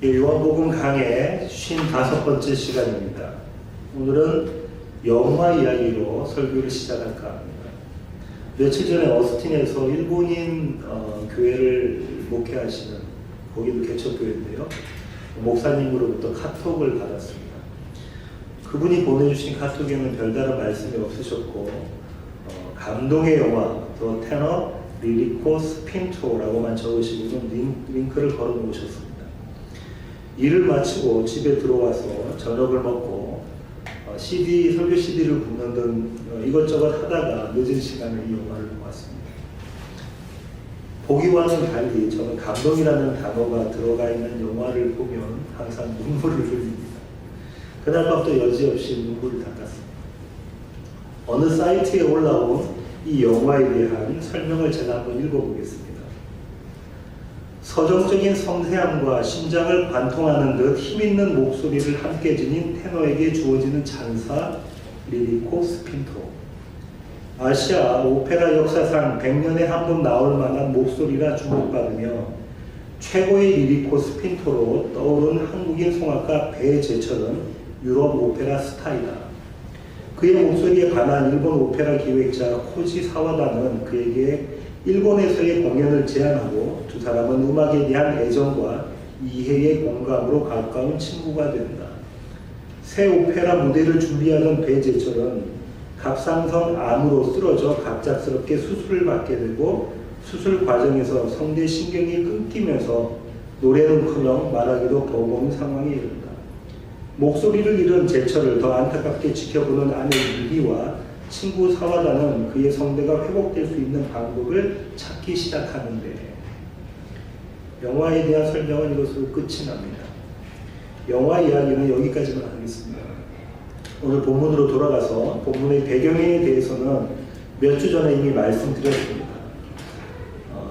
요한복음 강의 55번째 시간입니다. 오늘은 영화 이야기로 설교를 시작할까 합니다. 며칠 전에 어스틴에서 일본인 교회를 목회하시는, 거기도 개척교회인데요, 목사님으로부터 카톡을 받았습니다. 그분이 보내주신 카톡에는 별다른 말씀이 없으셨고 감동의 영화 더 테너 리리코 스핀토라고만 적으시고는 링크를 걸어 놓으셨습니다. 일을 마치고 집에 들어와서 저녁을 먹고 설교 CD를 굽는 등 이것저것 하다가 늦은 시간에 이 영화를 보았습니다. 보기와는 달리 저는 감동이라는 단어가 들어가 있는 영화를 보면 항상 눈물을 흘립니다. 그날 밤도 여지없이 눈물을 닦았습니다. 어느 사이트에 올라온 이 영화에 대한 설명을 제가 한번 읽어보겠습니다. 서정적인 섬세함과 심장을 관통하는 듯 힘있는 목소리를 함께 지닌 테너에게 주어지는 찬사 리리코 스핀토. 아시아 오페라 역사상 100년에 한 번 나올 만한 목소리라 주목받으며 최고의 리리코 스핀토로 떠오른 한국인 성악가 배재철은 유럽 오페라 스타이다. 그의 목소리에 반한 일본 오페라 기획자 코지 사와다는 그에게 일본에서의 공연을 제안하고 두 사람은 음악에 대한 애정과 이해의 공감으로 가까운 친구가 된다. 새 오페라 무대를 준비하던 배재철은 갑상선 암으로 쓰러져 갑작스럽게 수술을 받게 되고 수술 과정에서 성대 신경이 끊기면서 노래는커녕 말하기도 버거운 상황에 이른다. 목소리를 잃은 재철을 더 안타깝게 지켜보는 아내 유리와 친구 사와다는 그의 성대가 회복될 수 있는 방법을 찾기 시작하는데, 영화에 대한 설명은 이것으로 끝이 납니다. 영화 이야기는 여기까지만 하겠습니다. 오늘 본문으로 돌아가서 본문의 배경에 대해서는 몇 주 전에 이미 말씀드렸습니다.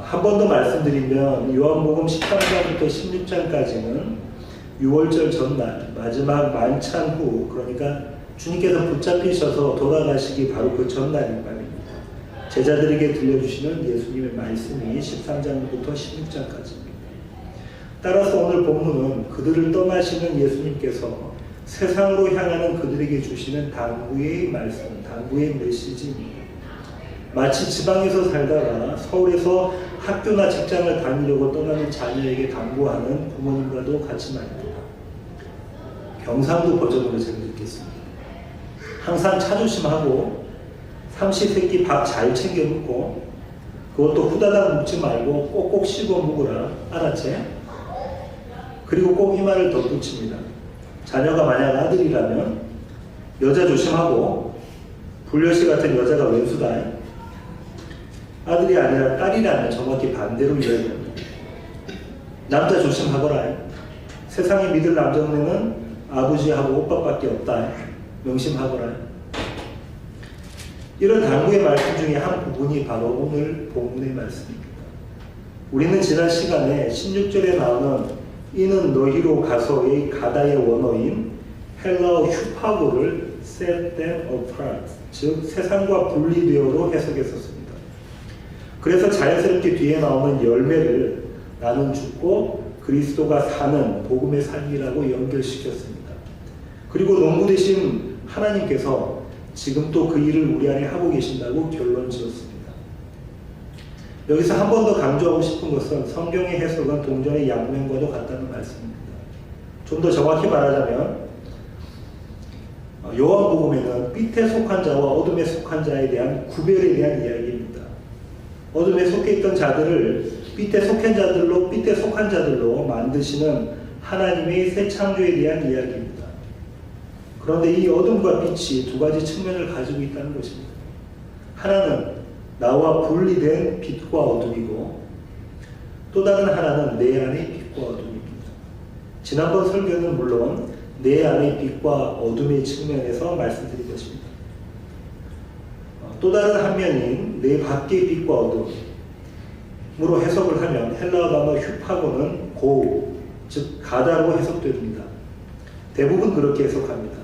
한 번 더 말씀드리면 요한복음 13장부터 16장까지는 6월절 전날 마지막 만찬 후, 그러니까 주님께서 붙잡히셔서 돌아가시기 바로 그 전날인 말입니다. 제자들에게 들려주시는 예수님의 말씀이 13장부터 16장까지입니다. 따라서 오늘 본문은 그들을 떠나시는 예수님께서 세상으로 향하는 그들에게 주시는 당부의 말씀, 당부의 메시지입니다. 마치 지방에서 살다가 서울에서 학교나 직장을 다니려고 떠나는 자녀에게 당부하는 부모님과도 같이 말입니다. 경상도 버전으로 제가 읽겠습니다. 항상 차조심하고 삼시세끼 밥 잘 챙겨 먹고 그것도 후다닥 먹지 말고 꼭꼭 씹어 먹으라. 알았지? 그리고 꼭 이 말을 덧붙입니다. 자녀가 만약 아들이라면 여자 조심하고 불려시 같은 여자가 왼수다. 아들이 아니라 딸이라면 정확히 반대로 이야기합니다. 남자 조심하거라. 세상에 믿을 남자는 아버지하고 오빠밖에 없다. 명심하거라. 이런 당부의 말씀 중에 한 부분이 바로 오늘 본문의 말씀입니다. 우리는 지난 시간에 16절에 나오는 이는 너희로 가서의 가다의 원어인 헬라어 휴파고를 set them apart, 즉 세상과 분리되어로 해석했었습니다. 그래서 자연스럽게 뒤에 나오는 열매를 나는 죽고 그리스도가 사는 복음의 삶이라고 연결시켰습니다. 그리고 농부되신 하나님께서 지금 또 그 일을 우리 안에 하고 계신다고 결론 지었습니다. 여기서 한 번 더 강조하고 싶은 것은 성경의 해석은 동전의 양면과도 같다는 말씀입니다. 좀 더 정확히 말하자면 요한복음에는 빛에 속한 자와 어둠에 속한 자에 대한 구별에 대한 이야기입니다. 어둠에 속해 있던 자들을 빛에 속한 자들로 만드시는 하나님의 새 창조에 대한 이야기입니다. 그런데 이 어둠과 빛이 두 가지 측면을 가지고 있다는 것입니다. 하나는 나와 분리된 빛과 어둠이고 또 다른 하나는 내 안의 빛과 어둠입니다. 지난번 설교는 물론 내 안의 빛과 어둠의 측면에서 말씀드린 것입니다. 또 다른 한 면인 내 밖의 빛과 어둠으로 해석을 하면 헬라어 단어 휴파고는 고, 즉 가다로 해석됩니다. 대부분 그렇게 해석합니다.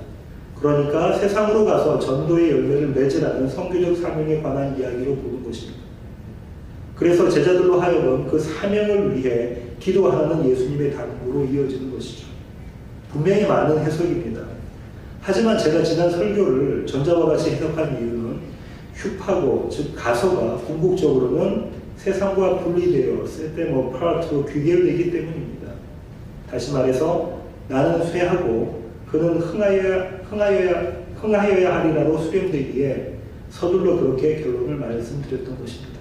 그러니까 세상으로 가서 전도의 열매를 맺으라는 선교적 사명에 관한 이야기로 보는 것입니다. 그래서 제자들로 하여금 그 사명을 위해 기도하는 예수님의 당부로 이어지는 것이죠. 분명히 많은 해석입니다. 하지만 제가 지난 설교를 전자와 같이 해석한 이유는 휴파고, 즉 가서가 궁극적으로는 세상과 분리되어 세테모 파트로 귀결되기 때문입니다. 다시 말해서 나는 쇠하고 그는 흥하여야 하리라로 수렴되기에 서둘러 그렇게 결론을 말씀드렸던 것입니다.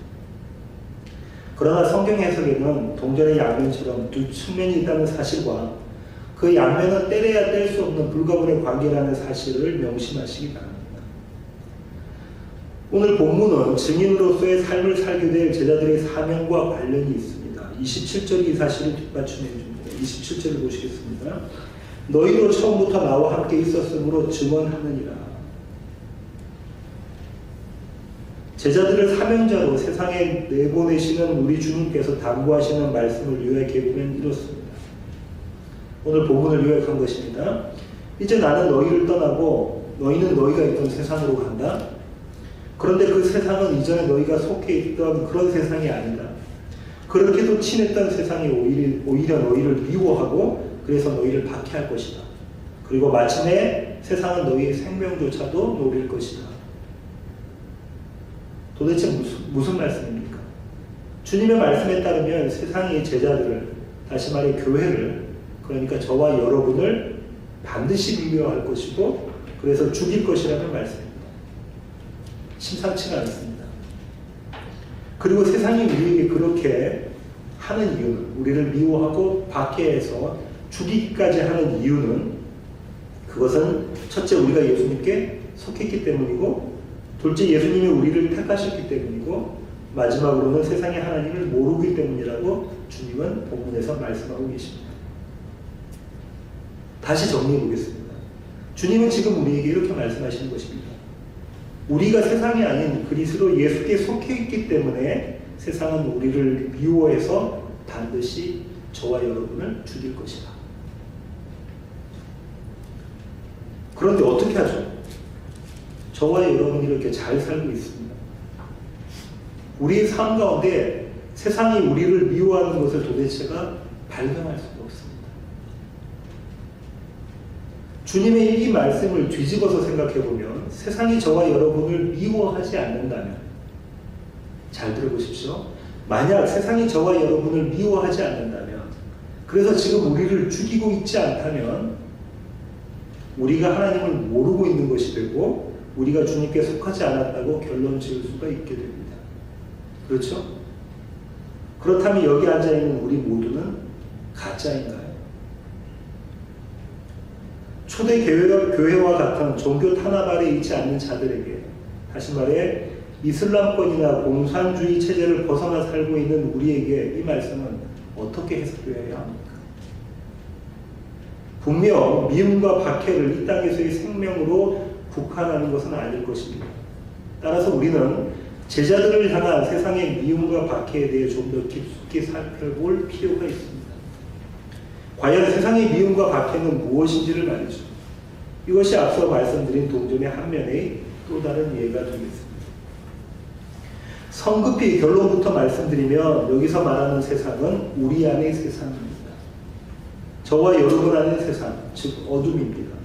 그러나 성경 해석에는 동전의 양면처럼 두 측면이 있다는 사실과 그 양면은 떼려야 뗄 수 없는 불가분의 관계라는 사실을 명심하시기 바랍니다. 오늘 본문은 증인으로서의 삶을 살게 될 제자들의 사명과 관련이 있습니다. 27절이 이 사실을 뒷받침해 줍니다. 27절을 보시겠습니다. 너희도 처음부터 나와 함께 있었으므로 증언하느니라. 제자들을 사명자로 세상에 내보내시는 우리 주님께서 당부하시는 말씀을 요약해보면 이렇습니다. 오늘 본문을 요약한 것입니다. 이제 나는 너희를 떠나고 너희는 너희가 있던 세상으로 간다. 그런데 그 세상은 이전에 너희가 속해 있던 그런 세상이 아니다. 그렇게도 친했던 세상이 오히려 너희를 미워하고 그래서 너희를 박해할 것이다. 그리고 마침내 세상은 너희의 생명조차도 노릴 것이다. 도대체 무슨 말씀입니까? 주님의 말씀에 따르면 세상이 제자들을, 다시 말해 교회를, 그러니까 저와 여러분을 반드시 미워할 것이고 그래서 죽일 것이라는 말씀입니다. 심상치가 않습니다. 그리고 세상이 우리에게 그렇게 하는 이유는, 우리를 미워하고 박해해서 죽이기까지 하는 이유는, 그것은 첫째 우리가 예수님께 속했기 때문이고, 둘째 예수님이 우리를 택하셨기 때문이고, 마지막으로는 세상의 하나님을 모르기 때문이라고 주님은 본문에서 말씀하고 계십니다. 다시 정리해 보겠습니다. 주님은 지금 우리에게 이렇게 말씀하시는 것입니다. 우리가 세상이 아닌 그리스도 예수께 속해 있기 때문에 세상은 우리를 미워해서 반드시 저와 여러분을 죽일 것이다. 그런데 어떻게 하죠? 저와 여러분이 이렇게 잘 살고 있습니다. 우리의 삶 가운데 세상이 우리를 미워하는 것을 도대체가 발견할 수가 없습니다. 주님의 이 말씀을 뒤집어서 생각해보면 세상이 저와 여러분을 미워하지 않는다면, 잘 들어보십시오. 만약 세상이 저와 여러분을 미워하지 않는다면, 그래서 지금 우리를 죽이고 있지 않다면 우리가 하나님을 모르고 있는 것이 되고 우리가 주님께 속하지 않았다고 결론 지을 수가 있게 됩니다. 그렇죠? 그렇다면 여기 앉아있는 우리 모두는 가짜인가요? 초대 교회와 같은 종교 탄압 아래 있지 않는 자들에게, 다시 말해 이슬람권이나 공산주의 체제를 벗어나 살고 있는 우리에게 이 말씀은 어떻게 해석되어야 합니까? 분명 미움과 박해를 이 땅에서의 생명으로 국한하는 것은 아닐 것입니다. 따라서 우리는 제자들을 향한 세상의 미움과 박해에 대해 좀 더 깊숙이 살펴볼 필요가 있습니다. 과연 세상의 미움과 박해는 무엇인지를 말이죠. 이것이 앞서 말씀드린 동전의 한 면의 또 다른 예가 되겠습니다. 성급히 결론부터 말씀드리면 여기서 말하는 세상은 우리 안의 세상입니다. 저와 여러분 안의 세상, 즉 어둠입니다.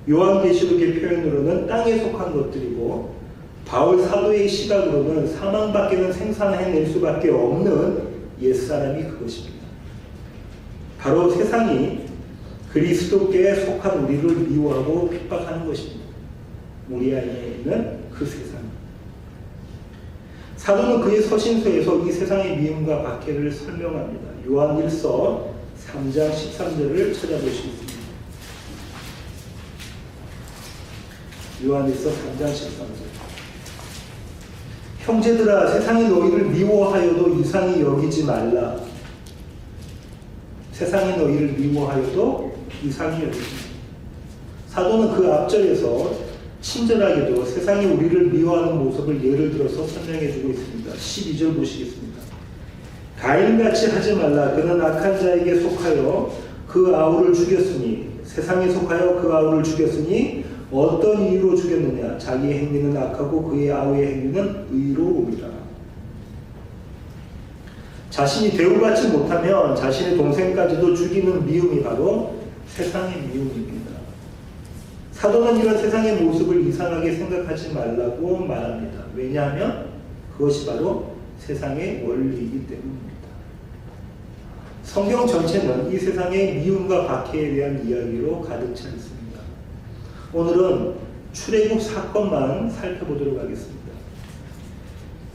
요한계시록의 표현으로는 땅에 속한 것들이고 바울 사도의 시각으로는 사망밖에는 생산해낼 수밖에 없는 옛사람이 그것입니다. 바로 세상이 그리스도께 속한 우리를 미워하고 핍박하는 것입니다. 우리 안에 있는 그 세상. 사도는 그의 서신서에서 이 세상의 미움과 박해를 설명합니다. 요한 1서 3장 13절을 찾아보시겠습니다. 요한 1서 3장 13절. 형제들아, 세상이 너희를 미워하여도 이상히 여기지 말라. 세상이 너희를 미워하여도 이상히 여기지 말라. 사도는 그 앞절에서 친절하게도 세상이 우리를 미워하는 모습을 예를 들어서 설명해주고 있습니다. 12절 보시겠습니다. 가인같이 하지 말라. 그는 악한 자에게 속하여 그 아우를 죽였으니, 세상에 속하여 그 아우를 죽였으니 어떤 이유로 죽였느냐? 자기의 행위는 악하고 그의 아우의 행위는 의로움이라. 자신이 대우받지 못하면 자신의 동생까지도 죽이는 미움이 바로 세상의 미움입니다. 사도는 이런 세상의 모습을 이상하게 생각하지 말라고 말합니다. 왜냐하면 그것이 바로 세상의 원리이기 때문입니다. 성경 전체는 이 세상의 미움과 박해에 대한 이야기로 가득 차 있습니다. 오늘은 출애굽 사건만 살펴보도록 하겠습니다.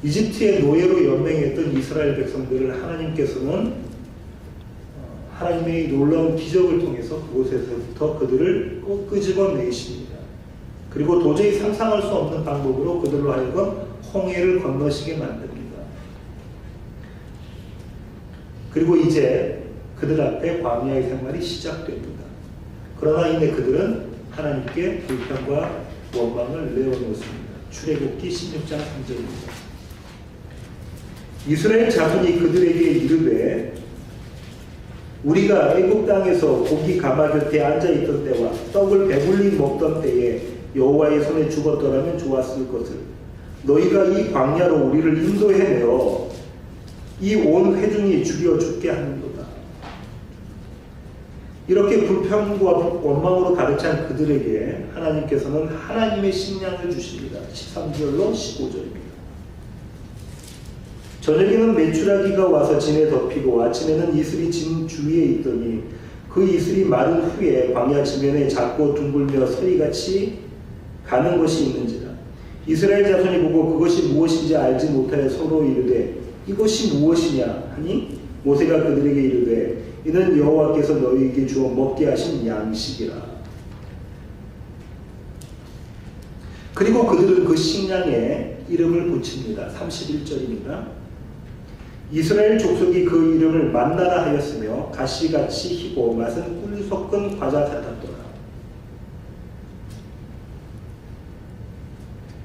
이집트의 노예로 연맹했던 이스라엘 백성들을 하나님께서는 하나님의 놀라운 기적을 통해서 그곳에서부터 그들을 끄집어내십니다. 그리고 도저히 상상할 수 없는 방법으로 그들로 하여금 홍해를 건너시게 만듭니다. 그리고 이제 그들 앞에 광야의 생활이 시작됩니다. 그러나 이내 그들은 하나님께 불평과 원망을 내어놓습니다. 출애굽기 16장 3절입니다. 이스라엘 자손이 그들에게 이르되 우리가 애굽 땅에서 고기 가마 곁에 앉아있던 때와 떡을 배불리 먹던 때에 여호와의 손에 죽었더라면 좋았을 것을 너희가 이 광야로 우리를 인도해내어 이 온 회중이 죽여 죽게 하는도다. 이렇게 불평과 원망으로 가득 찬 그들에게 하나님께서는 하나님의 식량을 주십니다. 13절로 15절입니다. 저녁에는 메추라기가 와서 진에 덮이고 아침에는 이슬이 진 주위에 있더니 그 이슬이 마른 후에 광야 지면에 작고 둥글며 서리같이 가는 것이 있는지라. 이스라엘 자손이 보고 그것이 무엇인지 알지 못하여 서로 이르되 이것이 무엇이냐 하니 모세가 그들에게 이르되 이는 여호와께서 너희에게 주어 먹게 하신 양식이라. 그리고 그들은 그 식량에 이름을 붙입니다. 31절입니다. 이스라엘 족속이 그 이름을 만나라 하였으며 가시같이 희고 맛은 꿀 섞은 과자 같았더라.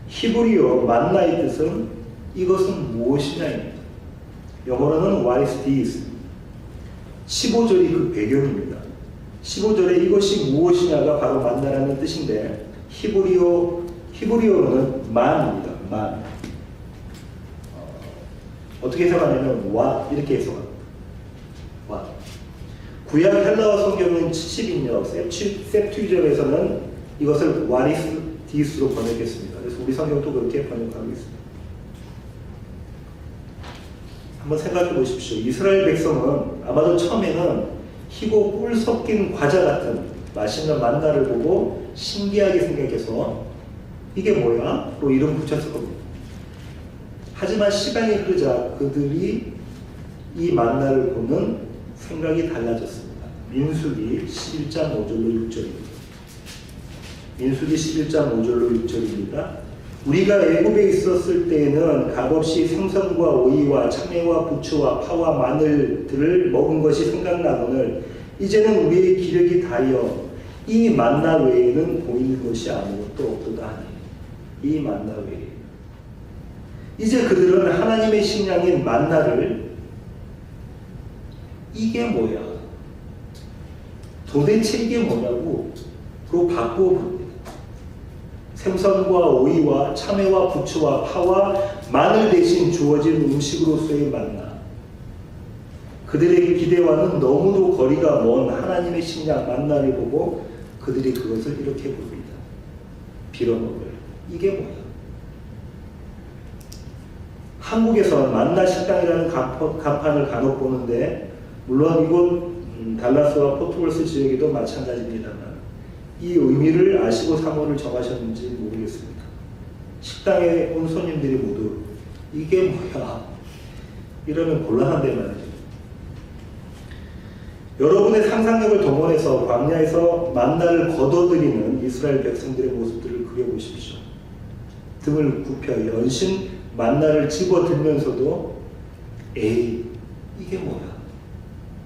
히브리어 만나의 뜻은 이것은 무엇이냐입니다. 영어로는 What is this? 15절이 그 배경입니다. 15절에 이것이 무엇이냐가 바로 만나라는 뜻인데 히브리어로는 만입니다. 만. 어떻게 해석하냐면 what 이렇게 해석합니다. what. 구약 헬라어 성경은 70인역 셉튜전에서는 이것을 what is this로 번역했습니다. 그래서 우리 성경도 그렇게 번역하고 있습니다. 한번 생각해 보십시오. 이스라엘 백성은 아마도 처음에는 희고 꿀 섞인 과자 같은 맛있는 만나를 보고 신기하게 생각해서 이게 뭐야? 로 이름 붙였을 겁니다. 하지만 시간이 흐르자 그들이 이 만나를 보는 생각이 달라졌습니다. 민수기 11장 5절로 6절입니다. 민수기 11장 5절로 6절입니다. 우리가 애굽에 있었을 때에는 값없이 생선과 오이와 참외와 부추와 파와 마늘들을 먹은 것이 생각나거늘 이제는 우리의 기력이 다하여 이 만나 외에는 보이는 것이 아무것도 없도다 하니. 이 만나 외에 이제 그들은 하나님의 식량인 만나를 이게 뭐야? 도대체 이게 뭐냐고 로 바꾸어 봅니다. 생선과 오이와 참외와 부추와 파와 마늘 대신 주어진 음식으로서의 만나. 그들의 기대와는 너무도 거리가 먼 하나님의 식량 만나를 보고 그들이 그것을 이렇게 봅니다. 빌어먹을. 이게 뭐야? 한국에서 만나 식당이라는 간판을 간혹 보는데 물론 이곳 달라스와 포트월스 지역에도 마찬가지입니다만 이 의미를 아시고 사모를 정하셨는지 모르겠습니다. 식당에 온 손님들이 모두 이게 뭐야? 이러면 곤란한데 말이죠. 여러분의 상상력을 동원해서 광야에서 만나를 거둬들이는 이스라엘 백성들의 모습들을 그려보십시오. 등을 굽혀 연신 만나를 집어들면서도 에이 이게 뭐야?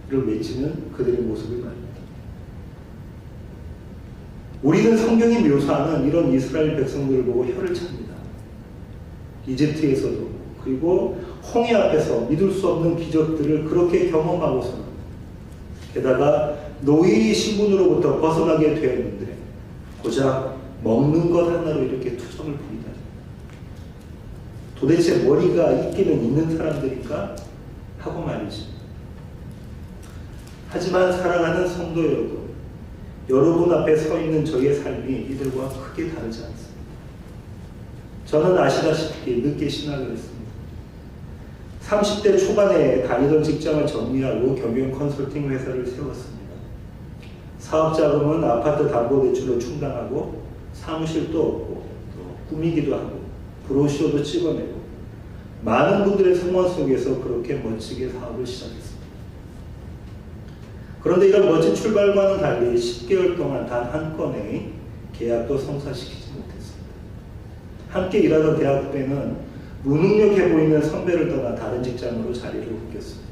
를 외치는 그들의 모습을 말입니다. 우리는 성경이 묘사하는 이런 이스라엘 백성들을 보고 혀를 찹니다. 이집트에서도 그리고 홍해 앞에서 믿을 수 없는 기적들을 그렇게 경험하고서는 게다가 노예의 신분으로부터 벗어나게 되었는데 고작 먹는 것 하나로 이렇게 투정을 부리다니. 도대체 머리가 있기는 있는 사람들인가 하고 말이죠. 하지만 사랑하는 성도 여러분 앞에 서 있는 저의 삶이 이들과 크게 다르지 않습니다. 저는 아시다시피 늦게 신학을 했습니다. 30대 초반에 다니던 직장을 정리하고 경영 컨설팅 회사를 세웠습니다. 사업 자금은 아파트 담보대출로 충당하고 사무실도 없고 또 꾸미기도 하고 브로셔도 찍어내고 많은 분들의 성원 속에서 그렇게 멋지게 사업을 시작했습니다. 그런데 이런 멋진 출발과는 달리 10개월 동안 단 한 건의 계약도 성사시키지 못했습니다. 함께 일하던 대학 후배는 무능력해 보이는 선배를 떠나 다른 직장으로 자리를 옮겼습니다.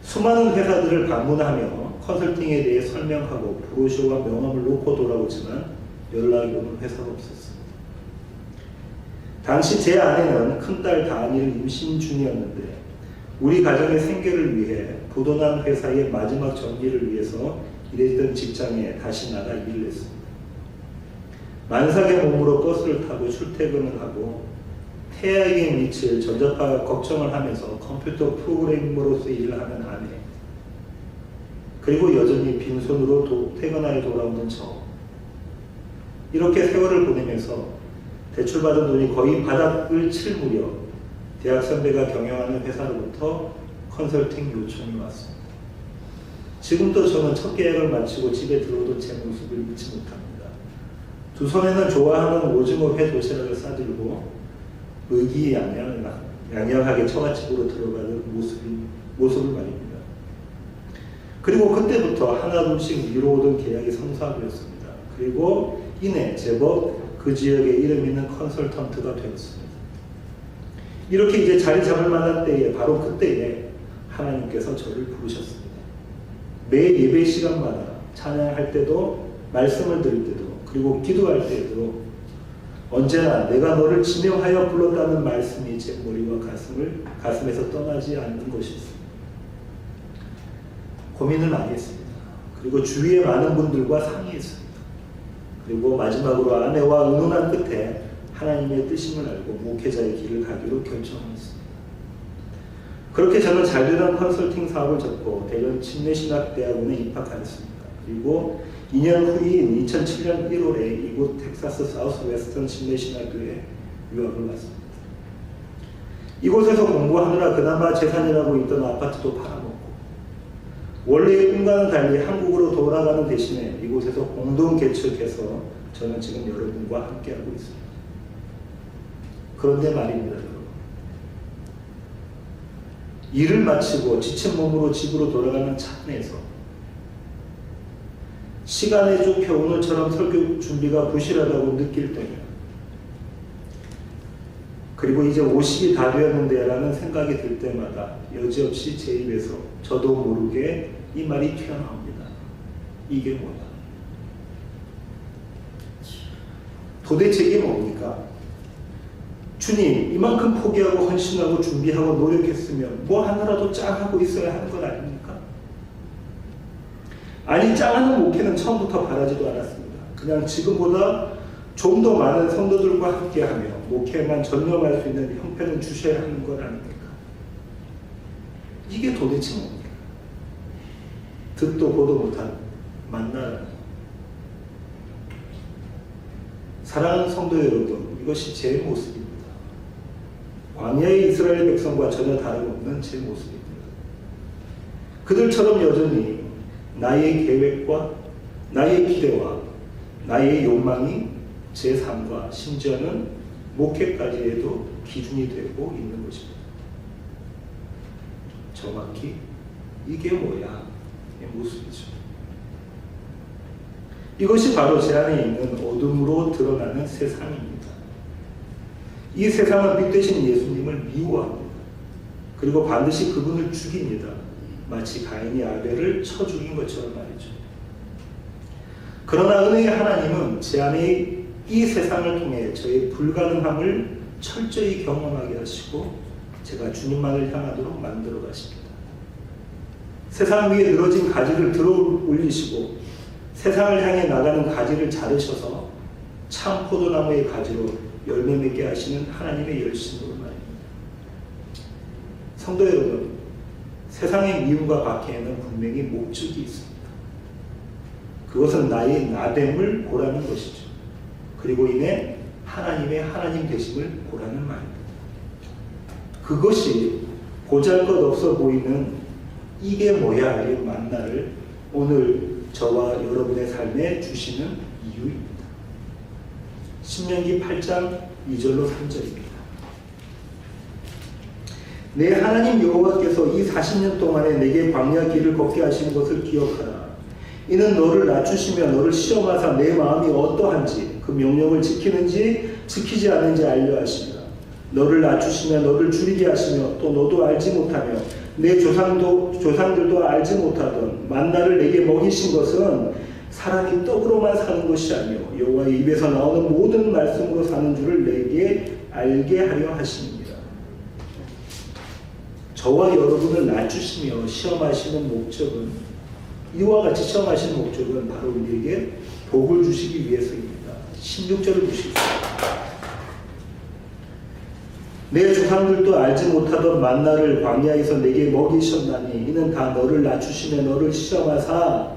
수많은 회사들을 방문하며 컨설팅에 대해 설명하고 브로셔와 명함을 놓고 돌아오지만 연락이 오는 회사가 없었습니다. 당시 제 아내는 큰딸 다은이를 임신 중이었는데 우리 가정의 생계를 위해 부도난 회사의 마지막 정리를 위해서 일했던 직장에 다시 나가 일을 했습니다. 만삭의 몸으로 버스를 타고 출퇴근을 하고 태양에 미칠 전자파 걱정을 하면서 컴퓨터 프로그래머로서 일을 하는 아내, 그리고 여전히 빈손으로 퇴근하여 돌아오는 저, 이렇게 세월을 보내면서 대출받은 돈이 거의 바닥을 칠 무렵 대학 선배가 경영하는 회사로부터 컨설팅 요청이 왔습니다. 지금도 저는 첫 계약을 마치고 집에 들어오던 제 모습을 잊지 못합니다. 두 손에는 좋아하는 오징어 회 도시락을 싸들고 의기양양하게 처갓집으로 들어가는 모습을 말입니다. 그리고 그때부터 하나둘씩 미뤄오던 계약이 성사되었습니다. 그리고 이내 제법 그 지역에 이름 있는 컨설턴트가 되었습니다. 이렇게 이제 자리 잡을 만한 때에 바로 그때에 하나님께서 저를 부르셨습니다. 매일 예배 시간마다 찬양할 때도 말씀을 드릴 때도 그리고 기도할 때도 언제나 내가 너를 지명하여 불렀다는 말씀이 제 머리와 가슴에서 떠나지 않는 것이었습니다. 고민을 많이 했습니다. 그리고 주위의 많은 분들과 상의했습니다. 그리고 마지막으로 아내와 의논한 끝에 하나님의 뜻임을 알고 목회자의 길을 가기로 결정했습니다. 그렇게 저는 잘되던 컨설팅 사업을 접고 대전 침례신학대학원에 입학하였습니다. 그리고 2년 후인 2007년 1월에 이곳 텍사스 사우스 웨스턴 침례신학교에 유학을 왔습니다. 이곳에서 공부하느라 그나마 재산이라고 있던 아파트도 팔아먹고 원래의 꿈과는 달리 한국으로 돌아가는 대신에 이곳에서 공동 개척해서 저는 지금 여러분과 함께하고 있습니다. 그런데 말입니다, 여러분. 일을 마치고 지친 몸으로 집으로 돌아가는 차 안에서 시간에 좁혀 오늘처럼 설교 준비가 부실하다고 느낄 때면, 그리고 이제 50이 다 되었는데 라는 생각이 들 때마다 여지없이 제 입에서 저도 모르게 이 말이 튀어나옵니다. 이게 뭐야? 도대체 이게 뭡니까? 주님, 이만큼 포기하고 헌신하고 준비하고 노력했으면 뭐 하나라도 짱하고 있어야 하는 것 아닙니까? 아니, 짱하는 목회는 처음부터 바라지도 않았습니다. 그냥 지금보다 좀 더 많은 성도들과 함께하며 목회만 전념할 수 있는 형편을 주셔야 하는 것 아닙니까? 이게 도대체 뭡니까? 듣도 보도 못한 만나라니. 사랑하는 성도 여러분, 이것이 제 모습입니다. 광야의 이스라엘 백성과 전혀 다름없는 제 모습입니다. 그들처럼 여전히 나의 계획과 나의 기대와 나의 욕망이 제 삶과 심지어는 목회까지에도 기준이 되고 있는 것입니다. 정확히 이게 뭐야? 이 모습이죠. 이것이 바로 제 안에 있는 어둠으로 드러나는 세상입니다. 이 세상은 빛 대신 예수님을 미워합니다. 그리고 반드시 그분을 죽입니다. 마치 가인이 아벨을 쳐 죽인 것처럼 말이죠. 그러나 은혜의 하나님은 제 안에 이 세상을 통해 저의 불가능함을 철저히 경험하게 하시고 제가 주님만을 향하도록 만들어 가십니다. 세상 위에 늘어진 가지를 들어 올리시고 세상을 향해 나가는 가지를 자르셔서 참 포도나무의 가지로 열매 맺게 하시는 하나님의 열심으로 말입니다. 성도 여러분, 세상의 미움과 박해에는 분명히 목적이 있습니다. 그것은 나의 나됨을 보라는 것이죠. 그리고 이내 하나님의 하나님 되심을 보라는 말입니다. 그것이 보잘것없어 보이는 이게 뭐야 이 만나를 오늘 저와 여러분의 삶에 주시는 이유입니다. 신명기 8장 2절로 3절입니다. 내 하나님 여호와께서 이 40년 동안에 내게 광야 길을 걷게 하시는 것을 기억하라. 이는 너를 낮추시며 너를 시험하사 내 마음이 어떠한지 그 명령을 지키는지 지키지 않는지 알려 하시리라. 너를 낮추시며 너를 줄이게 하시며 또 너도 알지 못하며 내 조상들도 알지 못하던 만나를 내게 먹이신 것은 사람이 떡으로만 사는 것이 아니요 여호와의 입에서 나오는 모든 말씀으로 사는 줄을 내게 알게 하려 하십니다. 저와 여러분을 낮추시며 시험하시는 목적은 이와 같이 시험하시는 목적은 바로 우리에게 복을 주시기 위해서입니다. 16절을 보시겠습니다. 내 조상들도 알지 못하던 만나를 광야에서 내게 먹이셨나니 이는 다 너를 낮추시며 너를 시험하사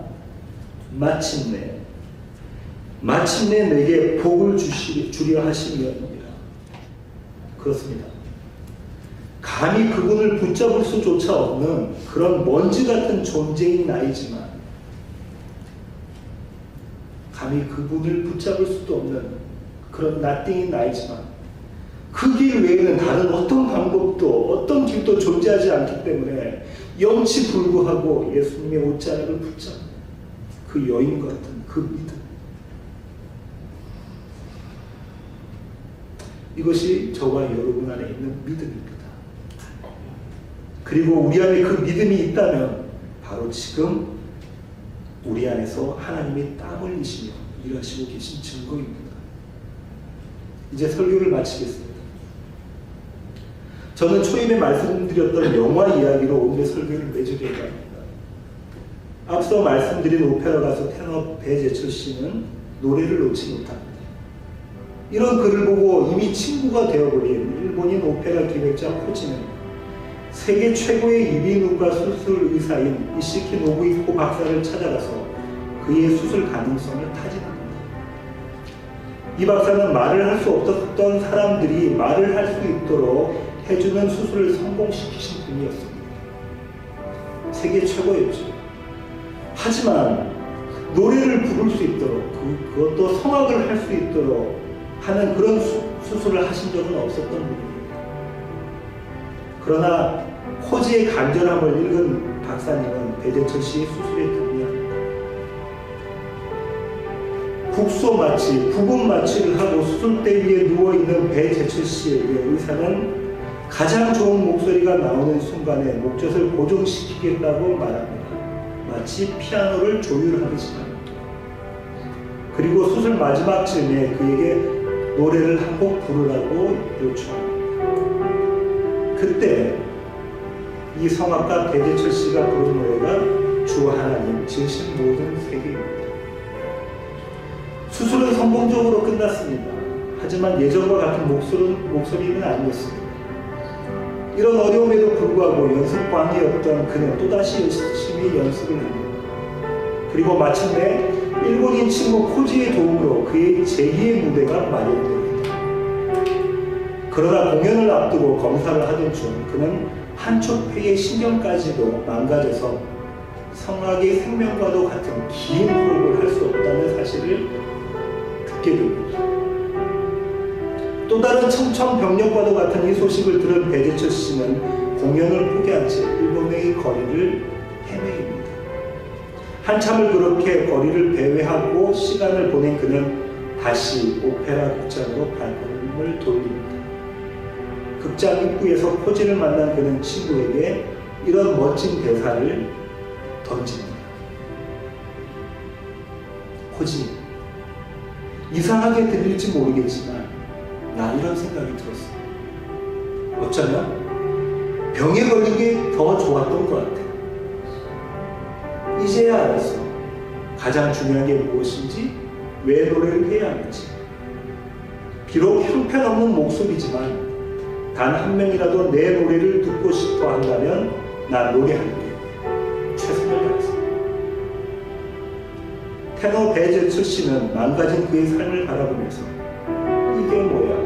마침내 내게 복을 주려 하심이옵니다. 그렇습니다. 감히 그분을 붙잡을 수조차 없는 그런 먼지 같은 존재인 나이지만 감히 그분을 붙잡을 수도 없는 그런 나띵인 나이지만 그 길 외에는 다른 어떤 방법도 어떤 길도 존재하지 않기 때문에 영치불구하고 예수님의 옷자락을 붙잡는 그 여인 같은 그 믿음, 이것이 저와 여러분 안에 있는 믿음입니다. 그리고 우리 안에 그 믿음이 있다면 바로 지금 우리 안에서 하나님이 땀 흘리시며 일하시고 계신 증거입니다. 이제 설교를 마치겠습니다. 저는 초임에 말씀드렸던 영화 이야기로 오늘의 설교를 맺으려고 합니다. 앞서 말씀드린 오페라 가수 테너 배재철 씨는 노래를 놓지 못합니다. 이런 글을 보고 이미 친구가 되어버린 일본인 오페라 기획자 코지는 세계 최고의 이비인후과 수술 의사인 이시키 노부이코 박사를 찾아가서 그의 수술 가능성을 타진합니다. 이 박사는 말을 할 수 없었던 사람들이 말을 할 수 있도록 해주는 수술을 성공시키신 분이었습니다. 세계 최고였죠. 하지만 노래를 부를 수 있도록 그것도 성악을 할 수 있도록 하는 그런 수술을 하신 적은 없었던 분입니다. 그러나 코지의 간절함을 읽은 박사님은 배재철 씨의 수술에 동의합니다. 부분 마취를 하고 수술대 위에 누워있는 배재철 씨에게 의사는 가장 좋은 목소리가 나오는 순간에 목젖을 고정시키겠다고 말합니다. 마치 피아노를 조율하듯이 말입니다. 그리고 수술 마지막 즈음에 그에게 노래를 한 곡 부르라고 요청합니다. 그때 이 성악가 배재철 씨가 부른 노래가 주 하나님 지으신 모든 세계입니다. 수술은 성공적으로 끝났습니다. 하지만 예전과 같은 목소리는 아니었습니다. 이런 어려움에도 불구하고 연습광이었던 그는 또다시 열심히 연습을 합니다. 그리고 마침내 일본인 친구 코지의 도움으로 그의 제2의 무대가 마련됩니다. 그러나 공연을 앞두고 검사를 하던 중 그는 한쪽 폐의 신경까지도 망가져서 성악의 생명과도 같은 긴 호흡을 할 수 없다는 사실을 듣게 됩니다. 또 다른 청천벽력과도 같은 이 소식을 들은 배재철 씨는 공연을 포기한 채 일본의 거리를 헤매입니다. 한참을 그렇게 거리를 배회하고 시간을 보낸 그는 다시 오페라 극장으로 발걸음을 돌립니다. 극장 입구에서 코지를 만난 그는 친구에게 이런 멋진 대사를 던집니다. 코지, 이상하게 들릴지 모르겠지만 나 이런 생각이 들었어. 어쩌면 병에 걸린 게 더 좋았던 것 같아. 이제야 알았어. 가장 중요한 게 무엇인지, 왜 노래를 해야 하는지. 비록 형편없는 목소리지만 단 한 명이라도 내 노래를 듣고 싶어 한다면 난 노래할게. 최선을 다해서. 테너 베제츠 씨는 망가진 그의 삶을 바라보면서 이게 뭐야?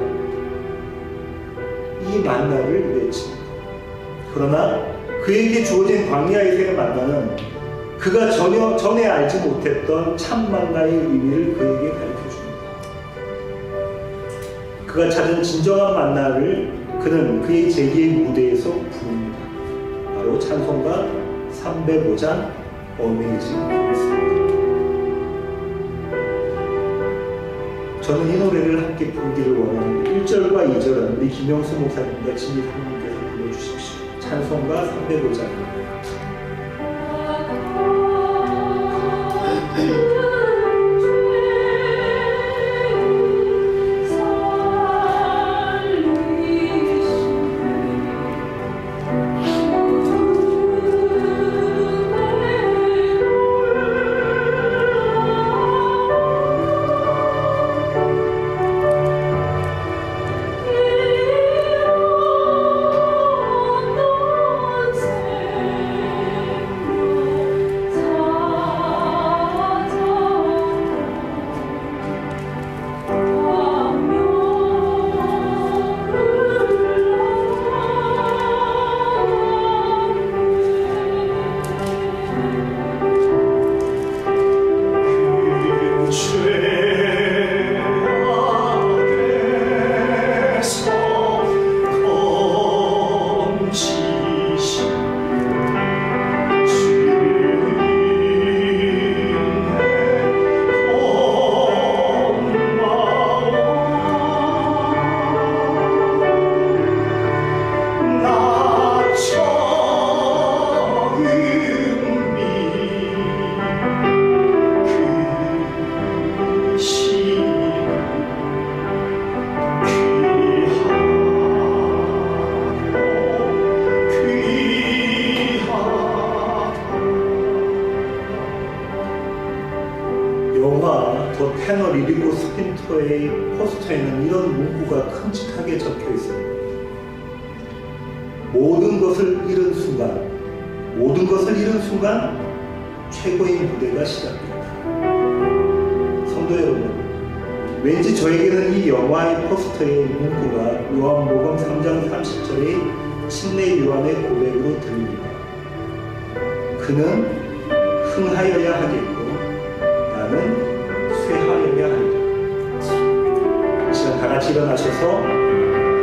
이 만나를 외칩니다. 그러나 그에게 주어진 광야에서의 만나는 그가 전에 알지 못했던 참 만나의 의미를 그에게 가르쳐줍니다. 그가 찾은 진정한 만나를 그는 그의 제2의 무대에서 부릅니다. 바로 찬송가 305장 어메이징 그레이스입니다. 저는 이 노래를 함께 부르기를 원하는데 1절과 2절은 우리 김영수 목사님과 진희 사모님께서 불러주십시오. 찬송가 305장입니다. 더 테너 리리코 스핀터의 포스터에는 이런 문구가 큼직하게 적혀 있습니다. 모든 것을 잃은 순간 최고의 무대가 시작됩니다. 성도 여러분, 왠지 저에게는 이 영화의 포스터의 문구가 요한복음 3장 30절의 침례 요한의 고백으로 들립니다. 그는 흥하여야 하겠고 나는 쇠하여야 한다. 이 시간 다 같이 일어나셔서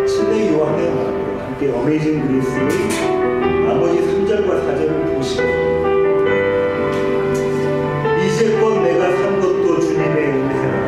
침례 요한의 말로 함께 어메이징 그레이스의 나머지 3절과 4절을 보시고 이제껏 내가 산 것도 주님의 은혜라.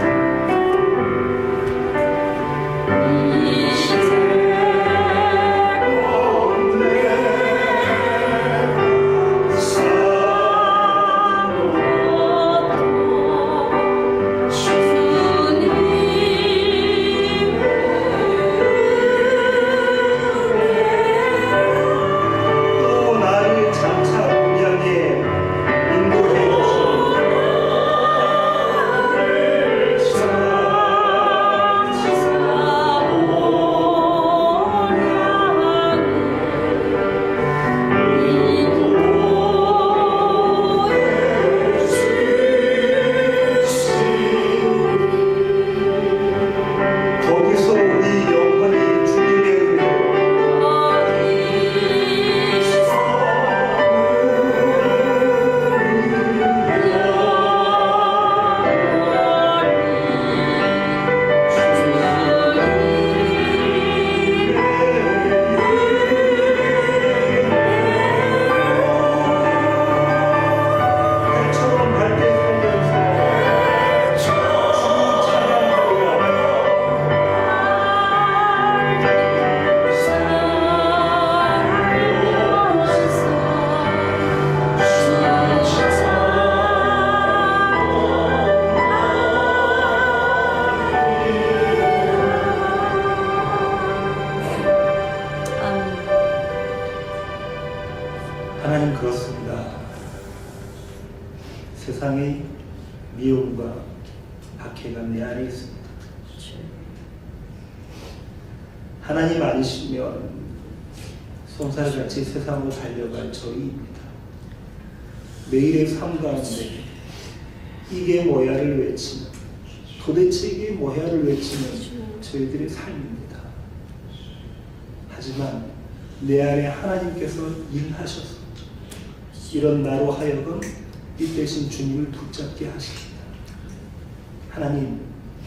하나님 그렇습니다. 세상의 미움과 박해가 내 안에 있습니다. 하나님 아니시면 손살같이 세상으로 달려갈 저희입니다. 매일의 삶 가운데 이게 뭐야를 외치는, 도대체 이게 뭐야를 외치는 저희들의 삶입니다. 하지만 내 안에 하나님께서 일하셔서 이런 나로 하여금 이 대신 주님을 붙잡게 하십니다. 하나님,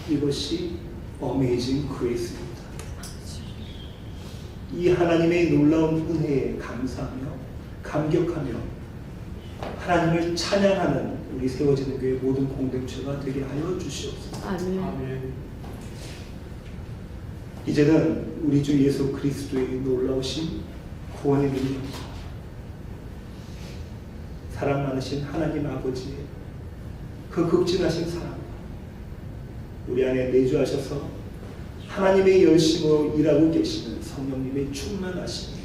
이것이 어메이징 그레이스입니다. 이 하나님의 놀라운 은혜에 감사하며 감격하며 하나님을 찬양하는 우리 세워지는 교회 모든 공동체가 되게 하여 주시옵소서. 아멘. 이제는 우리 주 예수 그리스도의 놀라우신 구원의 능력과 사랑 많으신 하나님 아버지의 그 극진하신 사랑과 우리 안에 내주하셔서 하나님의 열심으로 일하고 계시는 성령님의 충만하심이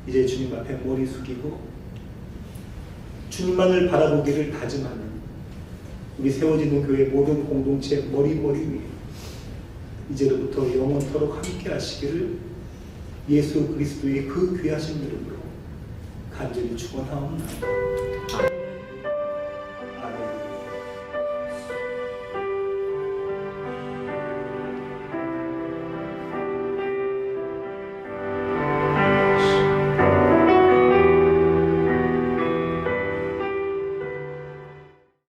이제 주님 앞에 머리 숙이고 주님만을 바라보기를 다짐하는 우리 세워지는 교회 모든 공동체 머리 위에 이제로부터 영원토록 함께 하시기를 예수 그리스도의 그 귀하신 이름으로 간절히 축원하옵나이다.